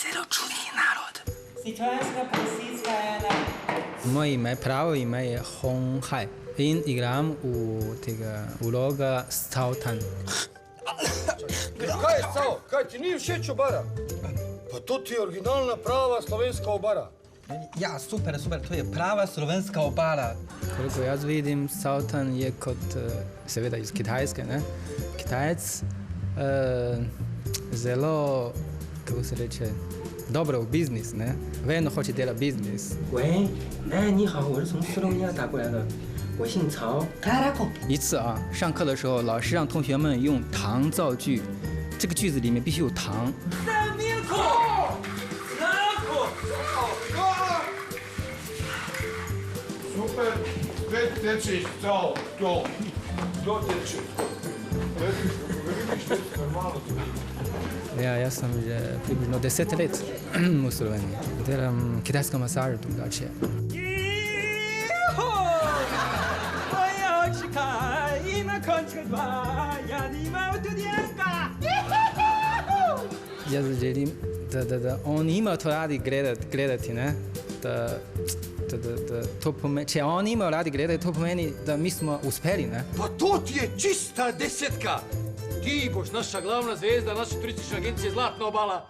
zelo čudni narod. Moje ime, pravo ime je Hong Hai in igram v tega vloga Cao Tan. Kaj je Cao? Kaj ti ni všeč obara? Pa to ti je originalna prava slovenska obara. Ja, super, to je prava slovenska obara. Koliko jaz vidim, Cao Tan je kot, seveda iz Kitajske, ne? Kitajec, zelo, kako se reče, dobro v biznis, ne? Vedno hoče delati biznis. 喂，哎，你好，我是从斯洛文尼亚打过来的，我姓曹。一次啊，上课的时候，老师让同学们用糖造句，这个句子里面必须有糖。Super, pet teči, Cao, to teče. Vidiš, normalno. Ja, jaz sem že približno 10 let v Sloveniji. Delam kitajsko masažo drugače. Jaz želim, da oni imajo to radi gledati, ne? To pomeni, če oni imajo radi gledati, to pomeni, da mi smo uspeli, ne? Pa to ti je čista desetka. Ti boš naša glavna zvezda, naša turistična agencija Zlatna obala.